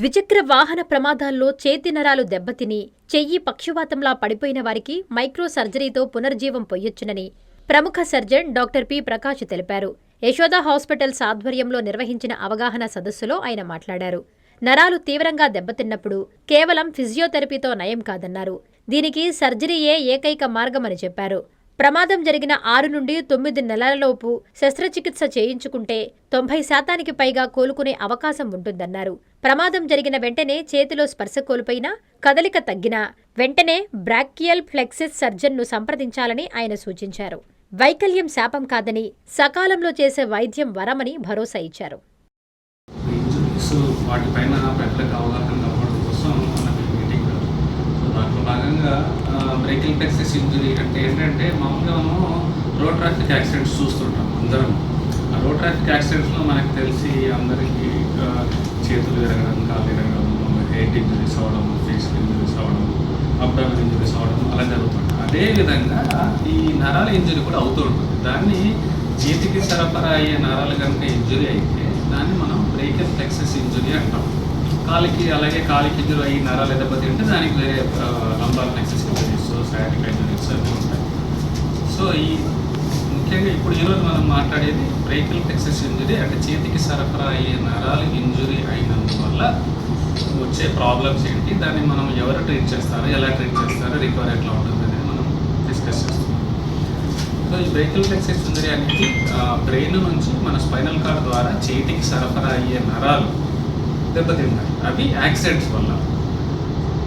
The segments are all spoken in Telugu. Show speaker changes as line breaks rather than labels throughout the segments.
ద్విచక్ర వాహన ప్రమాదాల్లో చేతి నరాలు దెబ్బతిని చెయ్యి పక్షవాతంలా పడిపోయిన వారికి మైక్రో సర్జరీతో పునర్జీవం పొయ్యొచ్చునని ప్రముఖ సర్జన్ డాక్టర్ పి ప్రకాష్ తెలిపారు. యశోద హాస్పిటల్స్ ఆధ్వర్యంలో నిర్వహించిన అవగాహన సదస్సులో ఆయన మాట్లాడారు. నరాలు తీవ్రంగా దెబ్బతిన్నప్పుడు కేవలం ఫిజియోథెరపీతో నయం కాదన్నారు. దీనికి సర్జరీయే ఏకైక మార్గమని చెప్పారు. ప్రమాదం జరిగిన 6 నుండి 9 నెలలలోపు శస్త్రచికిత్స చేయించుకుంటే 90% పైగా కోలుకునే అవకాశం ఉంటుందన్నారు. ప్రమాదం జరిగిన వెంటనే చేతిలో స్పర్శ కోల్పోయినా, కదలిక తగ్గినా వెంటనే బ్రాకియల్ ప్లెక్సిస్ సర్జన్ను సంప్రదించాలని ఆయన సూచించారు. వైకల్యం శాపం కాదని, సకాలంలో చేసే వైద్యం వరమని భరోసా ఇచ్చారు.
దాంట్లో భాగంగా బ్రేకింగ్ ప్లెక్సిస్ ఇంజురీ అంటే ఏంటంటే మామూలుగా మనం రోడ్ ట్రాఫిక్ యాక్సిడెంట్స్ చూస్తుంటాం అందరం. ఆ రోడ్ ట్రాఫిక్ యాక్సిడెంట్స్లో మనకు తెలిసి అందరికీ చేతులు విరగడం, కాళ్ళు విరగడం, హెడ్ ఇంజురీస్ అవ్వడం, ఫేస్ ఇంజురీస్ అవ్వడం, అబ్డామిన్ ఇంజురీస్ అవ్వడం అలా జరుగుతుంటుంది. అదేవిధంగా ఈ నరాల ఇంజురీ కూడా అవుతూ ఉంటుంది. దాన్ని చేతికి సరఫరా అయ్యే నరాలు కనుక ఇంజురీ అయితే దాన్ని మనం బ్రేకింగ్ ప్లెక్సిస్ ఇంజురీ అంటాం. అలాగే కాలికి ఇంజురీ అయ్యి నరాలు దెబ్బతింటే దానికి వేరే లంబార్ ప్లెక్సిస్ ఇంజురీస్, సయాటిక్ ఇంజురీస్ అవి ఉంటాయి. సో ముఖ్యంగా ఇప్పుడు ఈరోజు మనం మాట్లాడేది బ్రేకిల్ ప్లెక్సిస్ ఇంజురీ, అంటే చేతికి సరఫరా అయ్యే నరాలు ఇంజురీ అయినందువల్ల వచ్చే ప్రాబ్లమ్స్ ఏంటి, దాన్ని మనం ఎవరు ట్రీట్ చేస్తారు, ఎలా ట్రీట్ చేస్తారు, రికవరీ ఎట్లా ఉంటుంది అనేది మనం డిస్కస్ చేస్తాం. సో ఈ బ్రేకిల్ ప్లెక్సిస్ ఇంజురీ అనేది బ్రెయిన్ నుంచి మన స్పైనల్ కార్డ్ ద్వారా చేతికి సరఫరా అయ్యే నరాలు దెబ్బతింటాయి. అవి యాక్సిడెంట్స్ వల్ల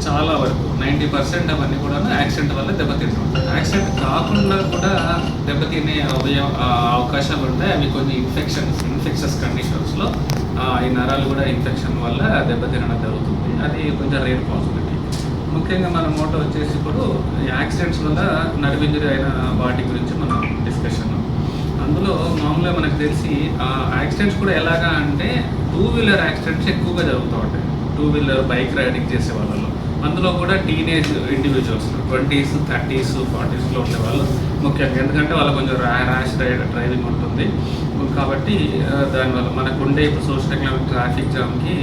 చాలా వరకు 90% అవన్నీ కూడా యాక్సిడెంట్ వల్ల దెబ్బతింటాయి. యాక్సిడెంట్ కాకుండా కూడా దెబ్బతినే అవకాశాలు ఉంటాయి. అవి కొన్ని ఇన్ఫెక్షస్ కండిషన్స్లో ఈ నరాలు కూడా ఇన్ఫెక్షన్ వల్ల దెబ్బతినడం జరుగుతుంది. అది కొంచెం రేర్ పాసిబిలిటీ. ముఖ్యంగా మన మోటో వచ్చేసి ఇప్పుడు యాక్సిడెంట్స్ వల్ల నర్వ్ ఇంజరీ అయిన వాటి గురించి మనం డిస్కషన్. అందులో మామూలుగా మనకు తెలిసి యాక్సిడెంట్స్ కూడా ఎలాగా అంటే 2 వీలర్ యాక్సిడెంట్స్ ఎక్కువగా జరుగుతూ ఉంటాయి. 2 వీలర్ బైక్ రైడింగ్ చేసే వాళ్ళలో, అందులో కూడా టీనేజ్ ఇండివిజువల్స్ 20s, 30s, 40sలో ఉండే వాళ్ళు ముఖ్యంగా. ఎందుకంటే వాళ్ళు కొంచెం ర్యాష్ డ్రైవింగ్ ఉంటుంది కాబట్టి దానివల్ల మనకు ఉండే ఇప్పుడు సోషల్ ఎకనామిక్ ట్రాఫిక్ జామ్కి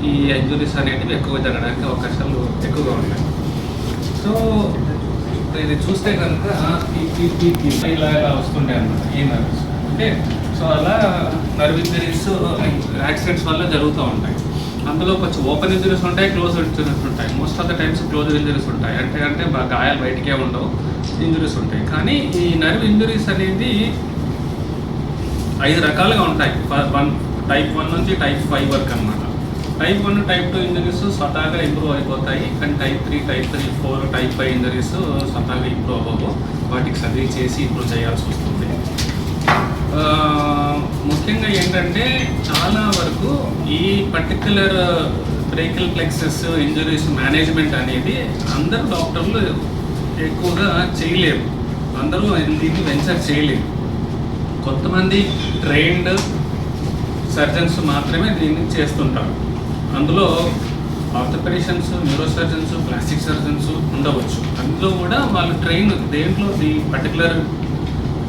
ఈ ఇంజురీస్ అనేటివి ఎక్కువ జరగడానికి అవకాశాలు ఎక్కువగా ఉంటాయి. సో ఇది చూస్తే కనుక ఇలా వస్తుంటాయి అన్నమాట ఈ నర్వ్స్. అంటే సో అలా నర్వ్ ఇంజరీస్ యాక్సిడెంట్స్ వల్ల జరుగుతూ ఉంటాయి. అందులో కొంచెం ఓపెన్ ఇంజరీస్ ఉంటాయి, క్లోజ్ ఇంజరీస్ ఉంటాయి. Most of the times close injuries ఉంటాయి. అంటే గాయాలు బయటకే ఉండవు, ఇంజరీస్ ఉంటాయి. కానీ ఈ నర్వ్ ఇంజరీస్ అనేది 5 రకాలుగా ఉంటాయి. టైప్ 1 నుంచి టైప్ 5 వరకు అన్నమాట. టైప్ 1, టైప్ 2 ఇంజరీస్ స్వతహాగా ఇంప్రూవ్ అయిపోతాయి. కానీ టైప్ 3, టైప్ 3, 4, టైప్ 5 ఇంజరీస్ స్వతహాగా ఇంప్రూవ్ అవ్వవు. వాటికి సర్జరీ చేసి ఇంప్రూవ్ చేయాల్సి వస్తుంది. ముఖ్యంగా ఏంటంటే చాలా వరకు ఈ పర్టిక్యులర్ బ్రేకిల్ ప్లెక్సిస్ ఇంజరీస్ మేనేజ్మెంట్ అనేది అందరూ డాక్టర్లు ఎక్కువగా చేయలేరు. అందరూ దీన్ని వెంచర్ చేయలేరు. కొంతమంది ట్రైన్డ్ సర్జన్స్ మాత్రమే దీన్ని చేస్తుంటారు. అందులో ఆర్థోపెడిషన్స్, న్యూరోసర్జన్స్, ప్లాస్టిక్ సర్జన్స్ ఉండవచ్చు. అందులో కూడా వాళ్ళు ట్రైన్ దేంట్లో ఈ పర్టికులర్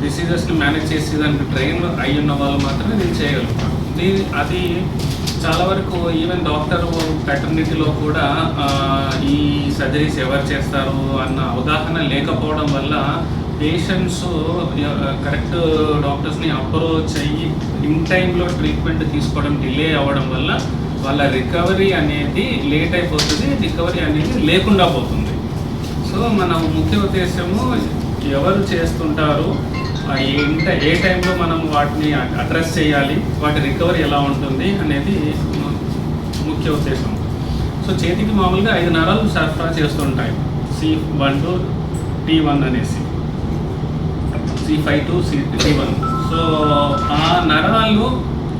డిసీజెస్ని మేనేజ్ చేసి దానికి ట్రైన్ అయి ఉన్న వాళ్ళు మాత్రమే దీన్ని చేయగలుగుతారు. అది చాలా వరకు ఈవెన్ డాక్టర్ పెటర్నిటీలో కూడా ఈ సర్జరీస్ ఎవరు చేస్తారు అన్న అవగాహన లేకపోవడం వల్ల పేషెంట్స్ కరెక్ట్ డాక్టర్స్ని అప్రోచ్ అయ్యి ఇన్ టైంలో ట్రీట్మెంట్ తీసుకోవడం డిలే అవ్వడం వల్ల వాళ్ళ రికవరీ అనేది లేట్ అయిపోతుంది, రికవరీ అనేది లేకుండా పోతుంది. సో మన ముఖ్య ఉద్దేశము ఎవరు చేస్తుంటారు, ఏ టైంలో మనం వాటిని అడ్రస్ చేయాలి, వాటి రికవరీ ఎలా ఉంటుంది అనేది ముఖ్య ఉద్దేశం. సో చేతికి మామూలుగా 5 నరాలు సరఫరా చేస్తుంటాయి. C1 to T1 అనేసి, C5 to T1. సో ఆ నరాలు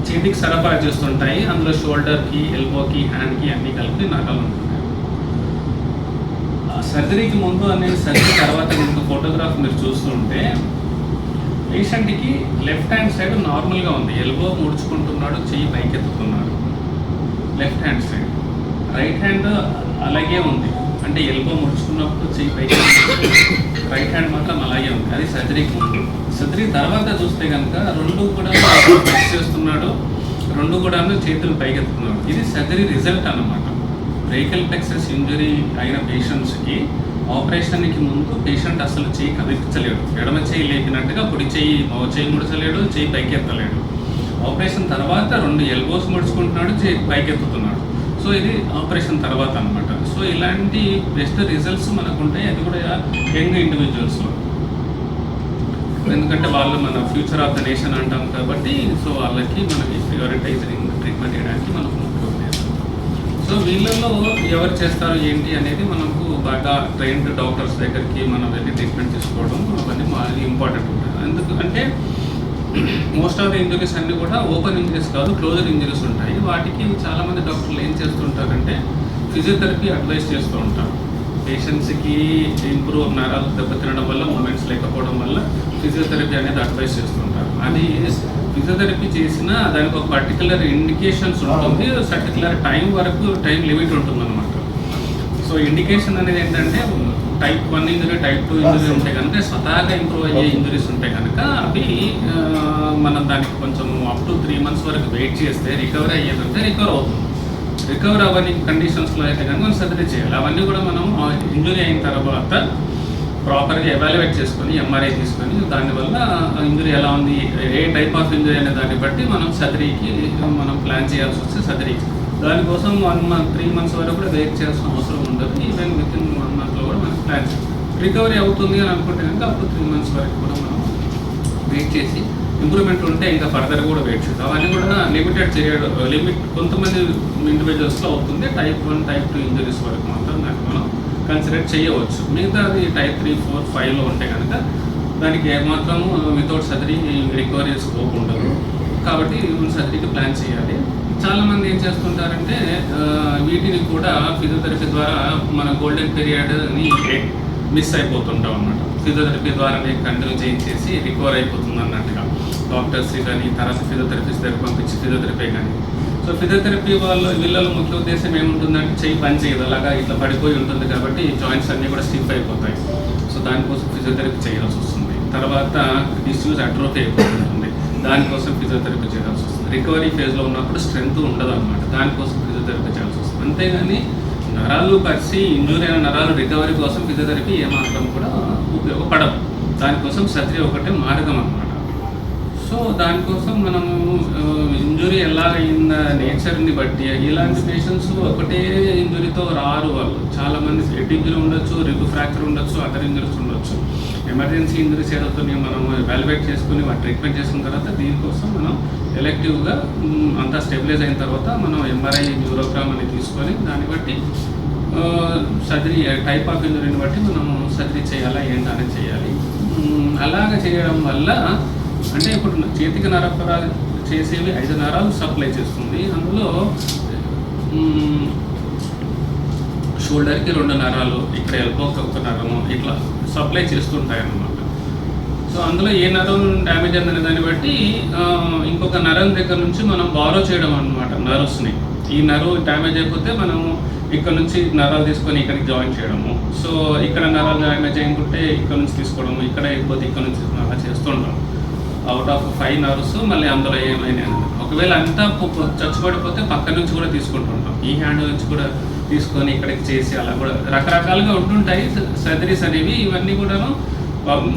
చేతికి సరఫరా చేస్తుంటాయి. అందులో షోల్డర్కి, ఎల్బోకి, హ్యాండ్కి అన్నీ కలిపి నరాలు ఉంటున్నాయి. సర్జరీకి ముందు అనేది సర్జరీ తర్వాత ఇంకొక ఫోటోగ్రాఫ్ మీరు చూస్తుంటే పేషెంట్కి లెఫ్ట్ హ్యాండ్ సైడ్ నార్మల్గా ఉంది. ఎల్బో ముడుచుకుంటున్నాడు, చెయ్యి పైకెత్తుతున్నాడు left hand side. Right hand అలాగే ఉంది, అంటే ఎల్బో ముడుచుకున్నప్పుడు చెయ్యి పైకి, రైట్ హ్యాండ్ మాత్రం అలాగే ఉంది. అది సర్జరీకి ముందు. సర్జరీ తర్వాత చూస్తే కనుక రెండు కూడా ప్రెస్ చేస్తున్నాడు, రెండు కూడాను చేతులు పైకెత్తుతున్నారు. ఇది సర్జరీ రిజల్ట్ అన్నమాట. బ్రేకిల్ ప్లెక్సస్ ఇంజురీ అయిన పేషెంట్స్కి ఆపరేషన్కి ముందు పేషెంట్ అసలు చేయి కదిలించలేడు. ఎడమ చేయి లేపినట్టుగా కుడి చేయి చేయి ముడచలేడు, చేయి పైకి ఎత్తలేడు. ఆపరేషన్ తర్వాత 2 ఎల్బోస్ ముడుచుకుంటున్నాడు, చేయి పైకి ఎత్తుతున్నాడు. సో ఇది ఆపరేషన్ తర్వాత అనమాట. సో ఇలాంటి బెస్ట్ రిజల్ట్స్ మనకు ఉంటాయి, అది కూడా యంగ్ ఇండివిజువల్స్లో. ఎందుకంటే వాళ్ళు మన ఫ్యూచర్ ఆఫ్ ద నేషన్ అంటాం కాబట్టి, సో వాళ్ళకి మనకి ప్రియారిటైజింగ్ ట్రీట్మెంట్ చేయడానికి మనకు సో వీళ్ళల్లో ఎవరు చేస్తారు ఏంటి అనేది మనకు బాగా ట్రైన్డ్ డాక్టర్స్ దగ్గరికి మనం వెళ్ళి ట్రీట్మెంట్ తీసుకోవడం అవన్నీ బాగా ఇంపార్టెంట్ ఉంటుంది. ఎందుకంటే మోస్ట్ ఆఫ్ ద ఇంజరీస్ అన్నీ కూడా ఓపెన్ ఇంజరీస్ కాదు, క్లోజర్ ఇంజరీస్ ఉంటాయి. వాటికి చాలామంది డాక్టర్లు ఏం చేస్తుంటారంటే ఫిజియోథెరపీ అడ్వైస్ చేస్తూ ఉంటారు. పేషెంట్స్కి ఇంప్రూవ్ నరాలు దెబ్బతినడం వల్ల, మూమెంట్స్ లేకపోవడం వల్ల ఫిజియోథెరపీ అనేది అడ్వైస్ చేస్తుంటారు. అది ఫిజియోథెరపీ చేసిన దానికి ఒక పర్టికులర్ ఇండికేషన్స్ ఉంటుంది, పర్టికులర్ టైం వరకు టైం లిమిట్ ఉంటుందన్నమాట. సో ఇండికేషన్ అనేది ఏంటంటే టైప్ 1 ఇంజరీ, టైప్ 2 ఇంజరీ ఉంటే కనుక, స్వతహాగా ఇంప్రూవ్ అయ్యే ఇంజరీస్ ఉంటే కనుక అవి మనం దానికి కొంచెం అప్ టు 3 months వరకు వెయిట్ చేస్తే రికవరీ అయ్యేదంటే రికవర్ అవుతుంది. రికవర్ అవ్వని కండిషన్స్లో అయితే కనుక మనం సర్జరీ చేయాలి. అవన్నీ కూడా మనం ఇంజరీ అయిన తర్వాత ప్రాపర్గా ఎవాల్యుయేట్ చేసుకొని ఎంఆర్ఐ తీసుకొని దానివల్ల ఇంజరీ ఎలా ఉంది, ఏ టైప్ ఆఫ్ ఇంజరీ అనే దాన్ని బట్టి మనం సర్జరీకి మనం ప్లాన్ చేయాల్సి వస్తే సర్జరీకి దానికోసం 1 month 3 months వరకు కూడా వెయిట్ చేయాల్సిన అవసరం ఉండదు. ఈవెన్ వితిన్ 1 monthలో కూడా మనకి ప్లాన్ రికవరీ అవుతుంది అని అనుకుంటే కనుక అప్పుడు 3 months వరకు కూడా మనం వెయిట్ చేసి ఇంప్రూవ్మెంట్ ఉంటే ఇంకా ఫర్దర్ కూడా వెయిట్ చేద్దాం. అవన్నీ కూడా లిమిటెడ్ చేయడం, లిమిట్ కొంతమంది ఇండివిజువల్స్లో అవుతుంది. టైప్ 1, టైప్ 2 ఇంజరీస్ వరకు మాత్రం దాన్ని మనం కన్సిడర్ చేయవచ్చు. మిగతాది టైప్ 3, 4, 5లో ఉంటే కనుక దానికి ఏమాత్రము వితౌట్ సర్జరీ రికవరీ స్కోప్ ఉండదు. కాబట్టి సర్జరీకి ప్లాన్ చేయాలి. చాలామంది ఏం చేస్తుంటారంటే వీటిని కూడా ఫిజియోథెరపీ ద్వారా మన గోల్డెన్ పీరియడ్ని మిస్ అయిపోతుంటాం అన్నమాట. ఫిజియోథెరపీ ద్వారానే కంటిన్యూ చేయించేసి రికవర్ అయిపోతుంది అన్నట్టుగా డాక్టర్స్ కానీ తర్వాత ఫిజియోథెరపిస్ట్ దగ్గర పంపించి ఫిజియోథెరపీ కానీ. సో ఫిజియోథెరపీ వీళ్ళ ముఖ్య ఉద్దేశం ఏముంటుందంటే చెయ్యి పని చేయదు, అలాగా ఇట్లా పడిపోయి ఉంటుంది కాబట్టి జాయింట్స్ అన్నీ కూడా స్టిఫ్ అయిపోతాయి. సో దానికోసం ఫిజియోథెరపీ చేయాల్సి వస్తుంది. తర్వాత డిస్యూజ్ అట్రోఫీ అయిపోతుంది, దానికోసం ఫిజియోథెరపీ చేయాల్సి వస్తుంది. రికవరీ ఫేజ్లో ఉన్నప్పుడు స్ట్రెంత్ ఉండదు అనమాట, దానికోసం ఫిజియోథెరపీ చేయాల్సి వస్తుంది. అంతేగాని నరాలు పరిచి ఇంజూరీ అయిన నరాలు రికవరీ కోసం ఫిజియోథెరపీ ఏమాత్రం కూడా ఉపయోగపడదు. దానికోసం సర్జరీ ఒకటే మార్గం అన్నమాట. సో దానికోసం మనము ఇంజురీ ఎలా అయిందా నేచర్ని బట్టి ఇలాంటి పేషెంట్స్ ఒకటే ఇంజురీతో రారు. వాళ్ళు చాలామంది హెడ్ ఇంజురీ ఉండొచ్చు, రిబ్ ఫ్రాక్చర్ ఉండొచ్చు, అదర్ ఇంజురీస్ ఉండొచ్చు. ఎమర్జెన్సీ ఇంజురీస్ ఏదైతే మనం ఎవాల్యుయేట్ చేసుకుని వాటి ట్రీట్మెంట్ చేసుకున్న తర్వాత దీనికోసం మనం ఎలెక్టివ్గా అంతా స్టెబిలైజ్ అయిన తర్వాత మనం ఎంఆర్ఐ న్యూరోగ్రామ్ అని తీసుకొని దాన్ని బట్టి సర్జరీ టైప్ ఆఫ్ ఇంజురీని బట్టి మనం సర్జరీ చేయాలా ఏంటనేది చేయాలి. అలాగ చేయడం వల్ల అంటే ఇప్పుడు చేతికి నరాలు చేసేవి 5 నరాలు సప్లై చేస్తుంది. అందులో షోల్డర్కి 2 నరాలు, ఇక్కడ ఎల్బోకి 1 నరము ఇట్లా సప్లై చేస్తుంటాయి అన్నమాట. సో అందులో ఏ నరం డ్యామేజ్ అయిందనే దాన్ని బట్టి ఇంకొక నరం దగ్గర నుంచి మనం బారో చేయడం అన్నమాట నర్వ్స్ని. ఈ నర్వ్ డ్యామేజ్ అయిపోతే మనము ఇక్కడ నుంచి నరాలు తీసుకొని ఇక్కడికి జాయిన్ చేయడము. సో ఇక్కడ నరాలు డ్యామేజ్ అయ్యుంటే ఇక్కడ నుంచి తీసుకోవడము, ఇక్కడ అయిపోతే ఇక్కడ నుంచి అలా చేస్తుంటాం. అవుట్ ఆఫ్ 5 నర్వ్స్ మళ్ళీ అందులో ఏమైనా ఒకవేళ అంతా చచ్చిపడిపోతే పక్క నుంచి కూడా తీసుకుంటుంటాం. ఈ హ్యాండ్ నుంచి కూడా తీసుకొని ఇక్కడికి చేసి అలా కూడా రకరకాలుగా ఉంటుంటాయి సర్జరీస్ అనేవి. ఇవన్నీ కూడాను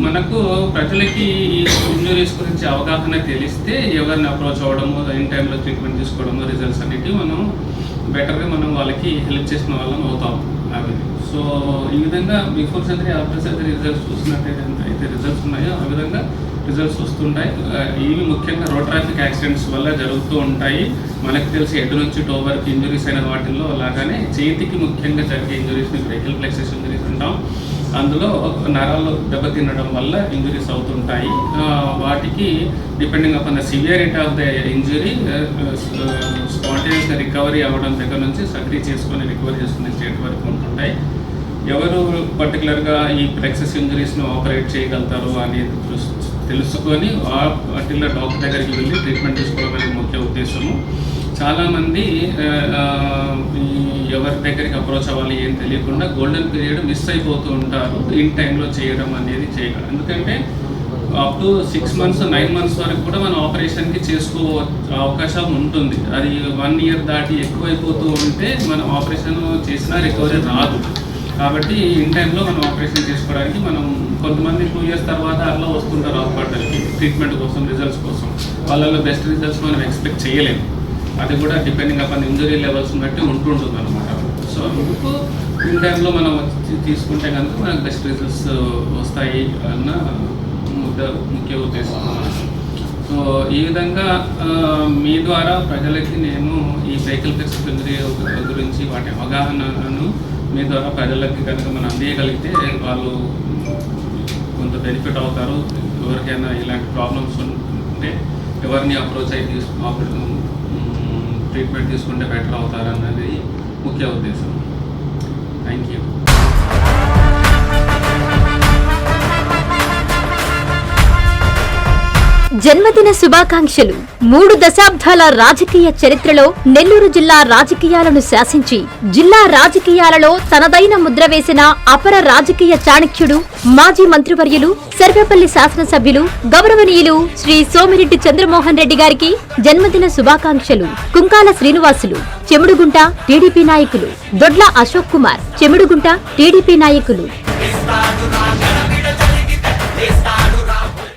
మనకు ప్రజలకి ఈ ఇంజురీస్ గురించి అవగాహన తెలిస్తే ఎవరిని అప్రోచ్ అవ్వడము, ఇన్ టైంలో ట్రీట్మెంట్ తీసుకోవడము, రిజల్ట్స్ అన్నిటి మనం బెటర్గా మనం వాళ్ళకి హెల్ప్ చేసిన వాళ్ళం అవుతాం అవి. సో ఈ విధంగా before surgery after surgery results చూసినట్టయితే అయితే రిజల్ట్స్ ఉన్నాయో ఆ విధంగా రిజల్ట్స్ వస్తుంటాయి. ఇవి ముఖ్యంగా రోడ్ ట్రాఫిక్ యాక్సిడెంట్స్ వల్ల జరుగుతూ ఉంటాయి. మనకు తెలిసి హెడ్ నుంచి టో వరకు ఇంజురీస్ అయిన వాటిల్లో అలాగానే చేతికి ముఖ్యంగా జరిగే ఇంజురీస్ని బ్రేకిల్ ప్లెక్సస్ ఇంజురీస్ అంటాం. అందులో నరాలు దెబ్బతినడం వల్ల ఇంజురీస్ అవుతుంటాయి. వాటికి depending upon the severity of the injury స్పాంటేనియస్గా రికవరీ అవ్వడం దగ్గర నుంచి సర్జరీ చేసుకొని రికవరీ చేసుకునే స్టేట్ వరకు ఉంటుంటాయి. ఎవరు పర్టికులర్గా ఈ ప్లెక్సస్ ఇంజురీస్ని ఆపరేట్ చేయగలుగుతారు అనేది తెలుసుకొని ఆ పర్టికులర్ డాక్టర్ దగ్గరికి వెళ్ళి ట్రీట్మెంట్ తీసుకోవడం అనేది ముఖ్య ఉద్దేశము. చాలామంది ఎవరి దగ్గరికి అప్రోచ్ అవ్వాలి ఏం తెలియకుండా గోల్డెన్ పీరియడ్ మిస్ అయిపోతూ ఉంటారు ఇన్ టైంలో చేయడం అనేది చేయగలరు. ఎందుకంటే అప్ టు 6 months 9 months వరకు కూడా మనం ఆపరేషన్కి చేసుకో అవకాశం ఉంటుంది. అది 1 year దాటి ఎక్కువైపోతూ ఉంటే మనం ఆపరేషన్ చేసినా రికవరీ రాదు. కాబట్టి ఇన్ టైంలో మనం ఆపరేషన్ చేసుకోవడానికి మనం కొంతమంది 2 years తర్వాత అట్లా వస్తుంటారు హాస్పిటల్కి ట్రీట్మెంట్ కోసం, రిజల్ట్స్ కోసం. వాళ్ళలో బెస్ట్ రిజల్ట్స్ మనం ఎక్స్పెక్ట్ చేయలేము. అది కూడా డిపెండింగ్ అపాన్ ఇంజరీ లెవెల్స్ బట్టి ఉంటుంటుంది అనమాట. సో అందుకు ఇన్ టైంలో మనం తీసుకుంటే కనుక మనకు బెస్ట్ రిజల్ట్స్ వస్తాయి అన్న ముఖ్య ఉద్దేశం. సో ఈ విధంగా మీ ద్వారా ప్రజలకి నేను ఈ సైకిల్ ఫ్లెక్సిబుల్ ఇంజరీ గురించి వాటి అవగాహనను మీ ద్వారా ప్రజలకి కనుక మనం అందియగలిగితే వాళ్ళు కొంత బెనిఫిట్ అవుతారు. ఎవరికైనా ఇలాంటి ప్రాబ్లమ్స్ ఉంటే ఎవరిని అప్రోచ్ అయ్యి ట్రీట్మెంట్ తీసుకుంటే బెటర్ అవుతారు అన్నది ముఖ్య ఉద్దేశం. Thank you.
జన్మదిన శుభాకాంక్షలు. 3 దశాబ్దాల రాజకీయ చరిత్రలో నెల్లూరు జిల్లా రాజకీయాలను శాసించి జిల్లా రాజకీయాలలో తనదైన ముద్ర వేసిన అపర రాజకీయ చాణక్యుడు, మాజీ మంత్రివర్యులు, సర్వేపల్లి శాసనసభ్యులు, గౌరవనీయులు శ్రీ సోమిరెడ్డి చంద్రమోహన్ రెడ్డి గారికి జన్మదిన శుభాకాంక్షలు. కుంకాల శ్రీనివాసులు, చెముడుగుంట టీడీపీ నాయకులు. దొడ్ల అశోక్ కుమార్, చెముడుగుంట టీడీపీ నాయకులు.